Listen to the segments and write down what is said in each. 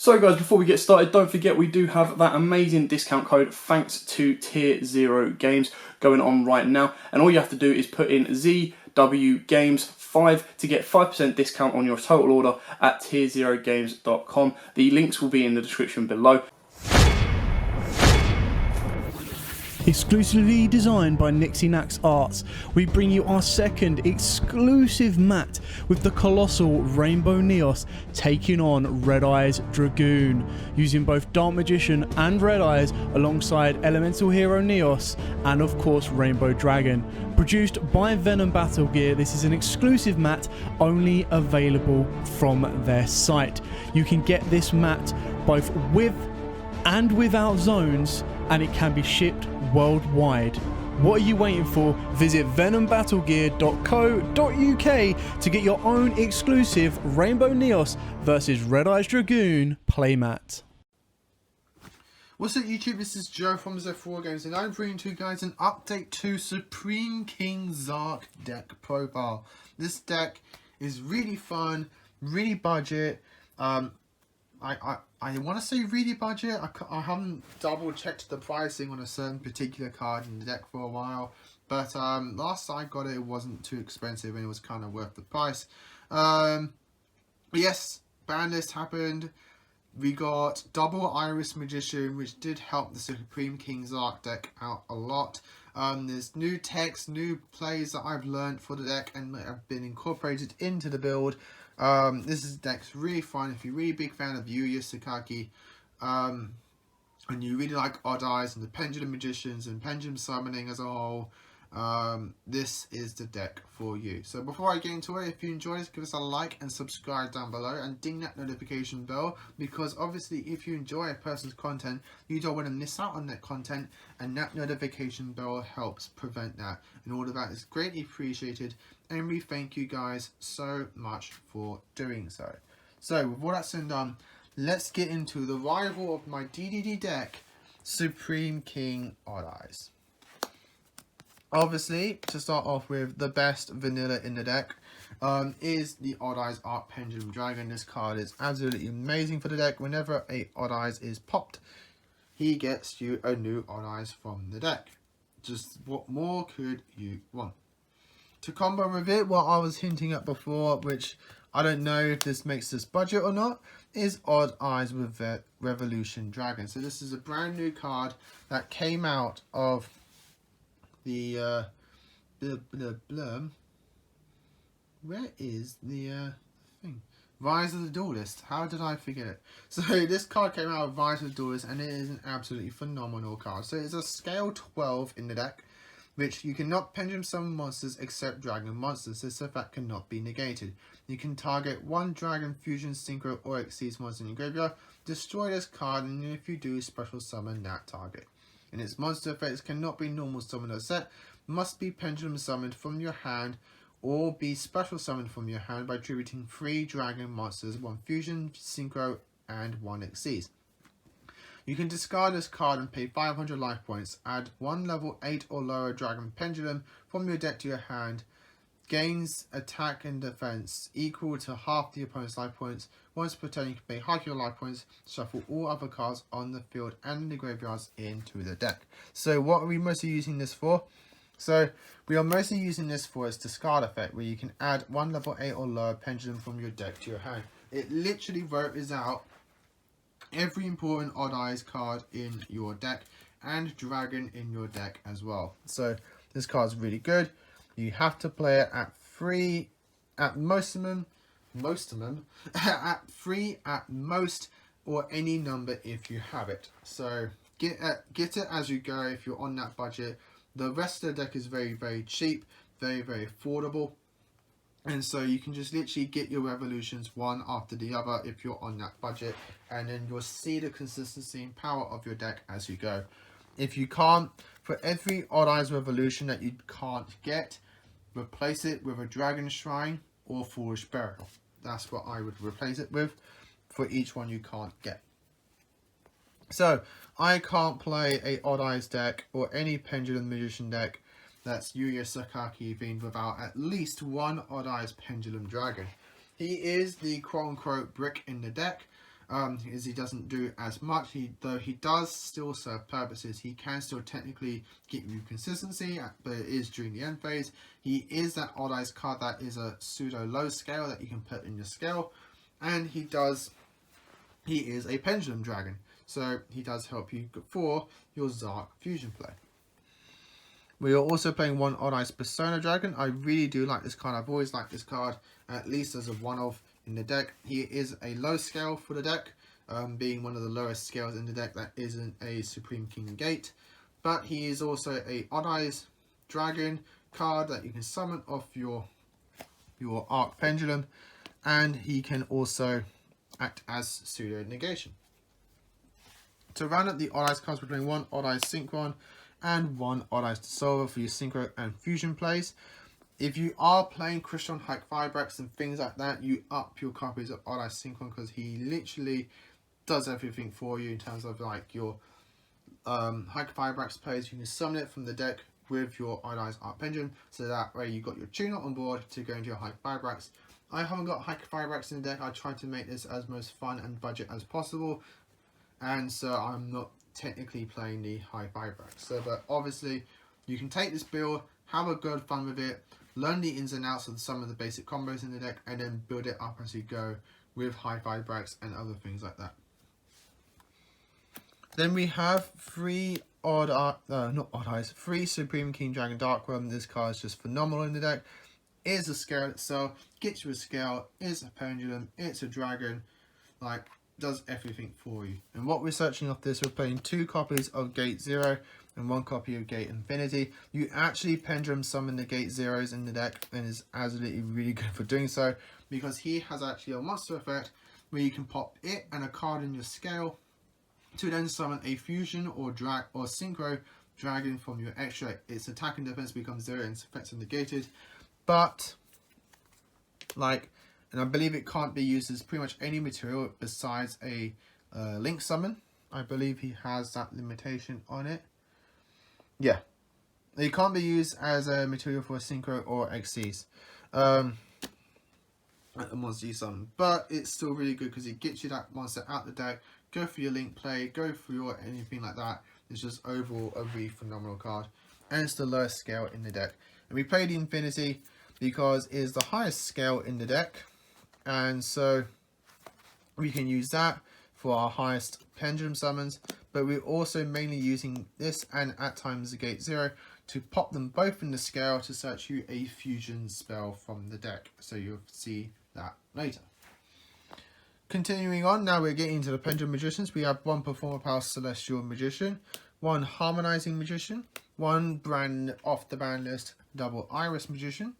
So guys, before we get started, don't forget we do have that amazing discount code thanks to Tier 0 Games going on right now. And all you have to do is put in ZW Games 5 to get 5% discount on your total order at tier0games.com. The links will be in the description below. Exclusively designed by Nixie Nax Arts, we bring you our second exclusive mat with the colossal Rainbow Neos taking on Red Eyes Dragoon, using both Dark Magician and Red Eyes alongside Elemental Hero Neos and of course Rainbow Dragon. Produced by Venom Battle Gear, this is an exclusive mat only available from their site. You can get this mat both with and without zones, and it can be shipped worldwide. What are you waiting for? Visit venombattlegear.co.uk to get your own exclusive Rainbow Neos versus Red Eyes Dragoon playmat. What's up YouTube, this is Joe from Z4 Games and I'm bringing to you guys an update to Supreme King ZARC deck profile. This deck is really fun, really budget. I want to say really budget. I haven't double checked the pricing on a certain particular card in the deck for a while, but last I got it, it wasn't too expensive and it was kind of worth the price. Yes, Banlist happened. We got double Iris Magician, which did help the Supreme King ZARC deck out a lot. There's new text, new plays that I've learned for the deck and have been incorporated into the build. This deck's really fun if you're a really big fan of Yugioh and you really like Odd Eyes and the Pendulum Magicians and Pendulum Summoning as a whole. This is the deck for you. So before I get into it, if you enjoyed this, give us a like and subscribe down below and ding that notification bell, because obviously if you enjoy a person's content, you don't want to miss out on that content, and that notification bell helps prevent that, and all of that is greatly appreciated, and we thank you guys so much for doing so. So with all that said and done, let's get into the rival of my DDD deck, Supreme King Odd Eyes. Obviously, to start off with, the best vanilla in the deck is the Odd Eyes Art Pendulum Dragon. This card is absolutely amazing for the deck. Whenever a Odd Eyes is popped, he gets you a new Odd Eyes from the deck. Just what more could you want? To combo with it, what I was hinting at before, which I don't know if this makes this budget or not, is Odd Eyes with the Revolution Dragon. So this is a brand new card that came out of the where is the thing? Rise of the Duelist. How did I forget it? So this card came out of Rise of the Duelist and it is an absolutely phenomenal card. So it's a scale 12 in the deck, which you cannot pendulum summon monsters except dragon monsters. This effect cannot be negated. You can target one dragon, fusion, synchro, or exceeds monster in your graveyard, destroy this card, and if you do, special summon that target. And its monster effects cannot be normal summoned or set, must be pendulum summoned from your hand or be special summoned from your hand by attributing 3 dragon monsters, 1 fusion, synchro, and 1 exceeds. You can discard this card and pay 500 life points, add 1 level 8 or lower dragon pendulum from your deck to your hand, gains attack and defense equal to half the opponent's life points. Once per turn, you can pay half your life points, shuffle all other cards on the field and in the graveyards into the deck. So what are we mostly using this for? So we are mostly using this for its discard effect, where you can add 1 level 8 or lower pendulum from your deck to your hand. It literally rotates out every important Odd Eyes card in your deck and dragon in your deck as well. So this card is really good. You have to play it at 3 at most, at 3 at most, or any number if you have it. So get it as you go if you're on that budget. The rest of the deck is very, very cheap, very, very affordable. And so you can just literally get your revolutions one after the other if you're on that budget. And then you'll see the consistency and power of your deck as you go. If you can't, for every Odd Eyes Revolution that you can't get, replace it with a Dragon Shrine or Foolish Burial. That's what I would replace it with for each one you can't get. So, I can't play a Odd Eyes deck or any Pendulum Magician deck that's Yugioh themed without at least one Odd Eyes Pendulum Dragon. He is the quote-unquote brick in the deck. is he doesn't do as much. Though he does still serve purposes. He can still technically give you consistency, but it is during the end phase. He is that odd eyes card that is a pseudo low scale that you can put in your scale, and he is a pendulum dragon, so he does help you for your ZARC fusion play. We are also playing one Odd Eyes Persona Dragon. I really do like this card. I've always liked this card, at least as a one-of in the deck. He is a low scale for the deck, being one of the lowest scales in the deck that isn't a Supreme King Gate. But he is also a Odd Eyes Dragon card that you can summon off your Arc Pendulum, and he can also act as pseudo negation. To round up the Odd Eyes cards, we're playing one Odd Eyes Synchron and one Odd Eyes Dissolver for your synchro and fusion plays. If you are playing Christian Hike Vibrax and things like that, you up your copies of Odd Eyes Synchron, because he literally does everything for you in terms of like your Hike Vibrax plays. You can summon it from the deck with your Odd Eyes Arc Pendulum, so that way you got your tuner on board to go into your Hike Vibrax. I haven't got Hike Vibrax in the deck. I tried to make this as most fun and budget as possible, and so I'm not technically playing the High Vibrax. So, but obviously you can take this build, have a good fun with it, learn the ins and outs of some of the basic combos in the deck, and then build it up as you go with High Vibrax and other things like that. Then we have three Supreme King Dragon Darkworm. This card is just phenomenal in the deck. It is a scale itself, gets you a scale, it's a pendulum, it's a dragon, like, does everything for you. And what we're searching off this, we're playing 2 copies of Gate 0 and 1 copy of Gate Infinity. You actually pendulum summon the Gate Zeros in the deck, and is absolutely really good for doing so, because he has actually a monster effect where you can pop it and a card in your scale to then summon a fusion or synchro dragon from your extra. Its attack and defense becomes 0 and its effects are negated. But like, and I believe it can't be used as pretty much any material besides a link summon. I believe he has that limitation on it. Yeah, it can't be used as a material for synchro or XCs at the monster you summon, but it's still really good because it gets you that monster out the deck. Go for your link play, go for your anything like that. It's just overall a really phenomenal card, and it's the lowest scale in the deck. And we played the Infinity because it is the highest scale in the deck, and so we can use that for our highest pendulum summons. But we're also mainly using this and at times the Gate 0 to pop them both in the scale to search you a fusion spell from the deck. So you'll see that later. Continuing on, now we're getting into the Pendulum Magicians. We have 1 Performer Power Celestial Magician, 1 Harmonizing Magician, 1 brand off the ban list Double Iris Magician,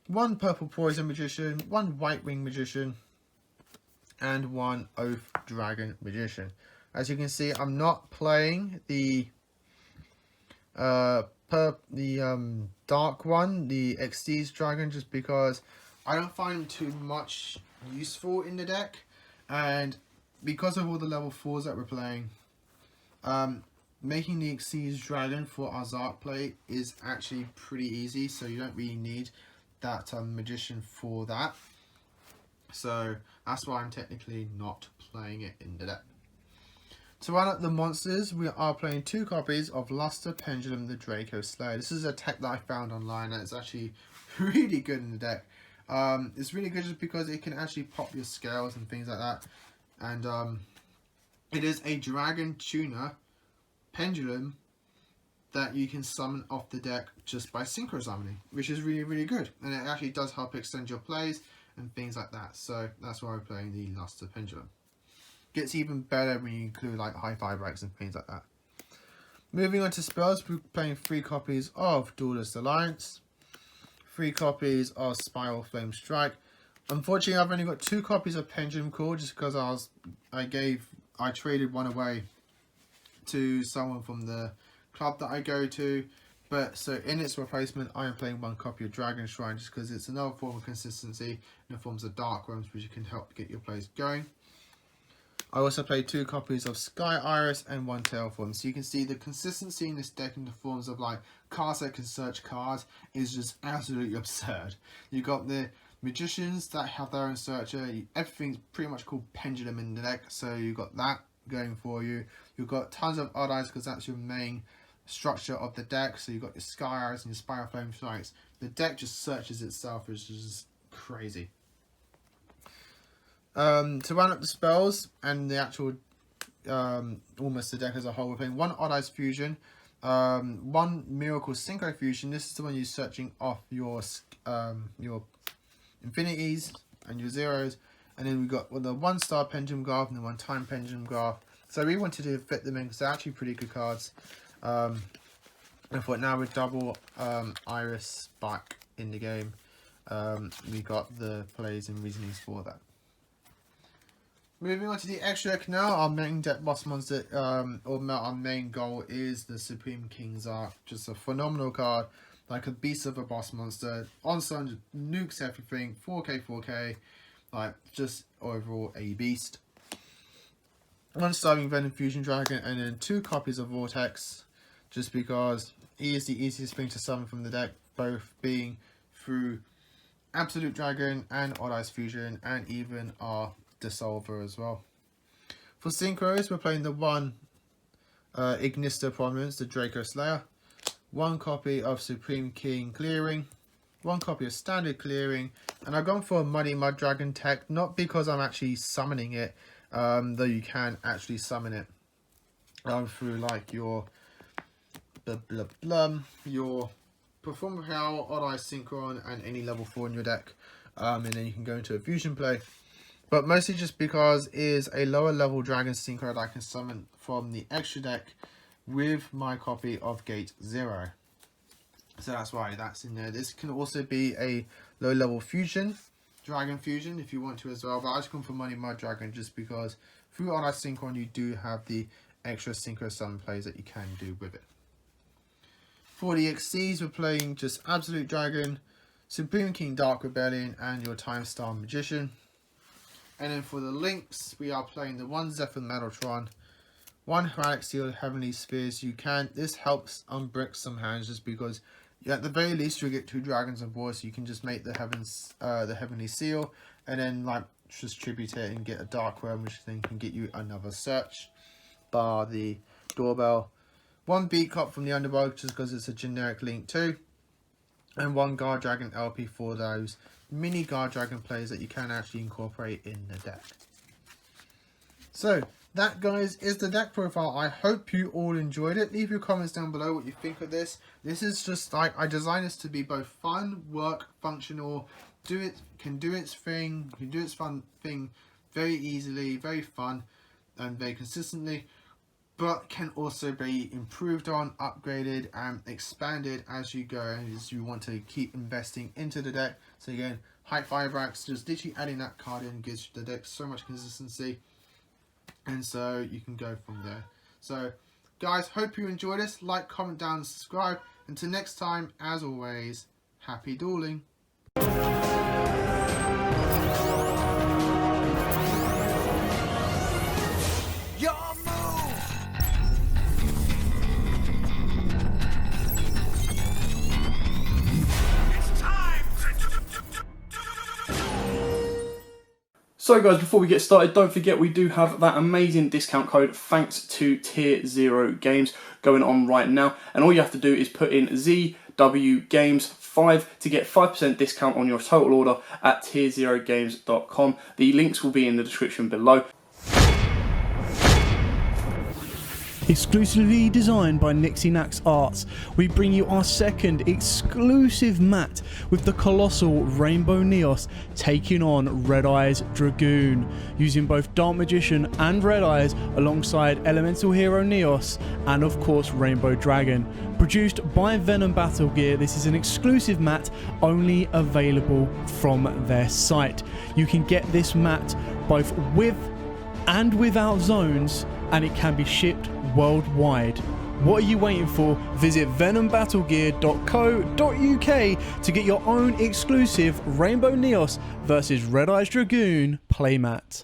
1 Purple Poison Magician, 1 White Wing Magician, and 1 Oath Dragon Magician. As you can see, I'm not playing the dark one, the XD's Dragon, just because I don't find him too much useful in the deck, and because of all the level 4s that we're playing, making the XD's Dragon for our ZARC play is actually pretty easy, so you don't really need that Magician for that. So that's why I'm technically not playing it in the deck. To run up the monsters, we are playing 2 copies of Luster Pendulum the Draco Slayer. This is a tech that I found online and it's actually really good in the deck. It's really good just because it can actually pop your scales and things like that. And it is a dragon tuner pendulum that you can summon off the deck just by synchro summoning, which is really, really good. And it actually does help extend your plays and things like that. So that's why we're playing the Luster Pendulum. Gets even better when you include like High Vibrax and things like that. Moving on to spells, we're playing 3 copies of Duelist Alliance, 3 copies of Spiral Flame Strike. Unfortunately, I've only got 2 copies of Pendulum Core just because I traded one away to someone from the club that I go to. But so in its replacement, I am playing 1 copy of Dragon Shrine just because it's another form of consistency in the forms of Dark Worms, which can help get your plays going. I also played 2 copies of Sky Iris and 1 Tailform. So you can see the consistency in this deck in the forms of like cards that can search cards is just absolutely absurd. You got the Magicians that have their own searcher. Everything's pretty much called Pendulum in the deck, so you've got that going for you. You've got tons of odd eyes because that's your main structure of the deck. So you've got your Sky Arrows and your Spiral Flame Strikes. The deck just searches itself, which is just crazy. To round up the spells and the actual almost the deck as a whole, we're playing one Odd Eyes Fusion, one Miracle Synchro Fusion. This is the one you're searching off your infinities and your zeros, and then we got the 1-star Pendulum Graph and the 1-time Pendulum Graph. So we wanted to fit them in because they're actually pretty good cards. I thought now with double Iris back in the game, we got the plays and reasonings for that. Moving on to the extra deck now, our main deck boss monster, our main goal is the Supreme King ZARC. Just a phenomenal card, like a beast of a boss monster. On sun, nukes everything, 4k, like just overall a beast. 1 Starving Venom Fusion Dragon, and then 2 copies of Vortex, just because he is the easiest thing to summon from the deck, both being through Absolute Dragon and Odd Eyes Fusion, and even our Dissolver as well. For synchros, we're playing the 1 Ignista Prominence, the Draco Slayer, 1 copy of Supreme King Clearing, 1 copy of Standard Clearing, and I've gone for a Muddy Mud Dragon tech, not because I'm actually summoning it, though you can actually summon it through like your your Perform Power, Odd Eye Synchron, and any level 4 in your deck, and then you can go into a fusion play. But mostly just because it is a lower level Dragon Synchro that I can summon from the extra deck with my copy of Gate 0. So that's why that's in there. This can also be a low level fusion, Dragon Fusion if you want to as well. But I just come for Money Mud Dragon just because through Odd Eye Synchron you do have the extra Synchro summon plays that you can do with it. For the XCs, we're playing just Absolute Dragon, Supreme King Dark Rebellion, and your Time Star Magician. And then for the links, we are playing the 1 Zephyr Metaltron, 1 Heraldic Seal Heavenly Spheres. This helps unbrick some hands just because at the very least you'll get 2 dragons on board, so you can just make the Heavenly Seal and then like just tribute it and get a Dark Worm, which then can get you another search, bar the Doorbell. 1 Beat Cop from the Underworld just because it's a generic link too, and 1 Guard Dragon LP for those mini Guard Dragon plays that you can actually incorporate in the deck. So that, guys, is the deck profile. I hope you all enjoyed it. Leave your comments down below what you think of this. This is just like, I designed this to be both fun, work, functional, can do its fun thing very easily, very fun, and very consistently, but can also be improved on, upgraded, and expanded as you go, as you want to keep investing into the deck. So again, High 5 racks, just literally adding that card in gives the deck so much consistency, and so you can go from there. So guys, hope you enjoyed this. Like, comment down, and subscribe. Until next time, as always, happy dueling. So guys, before we get started, don't forget we do have that amazing discount code thanks to Tier 0 Games going on right now, and all you have to do is put in ZWGames5 to get 5% discount on your total order at tier0games.com. The links will be in the description below. Exclusively designed by Nixinax Arts, we bring you our second exclusive mat with the colossal Rainbow Neos taking on Red Eyes Dragoon, using both Dark Magician and Red Eyes alongside Elemental Hero Neos and of course Rainbow Dragon. Produced by Venom Battle Gear, this is an exclusive mat only available from their site. You can get this mat both with and without zones, and it can be shipped worldwide. What are you waiting for? Visit venombattlegear.co.uk to get your own exclusive Rainbow Neos versus Red Eyes Dragoon playmat.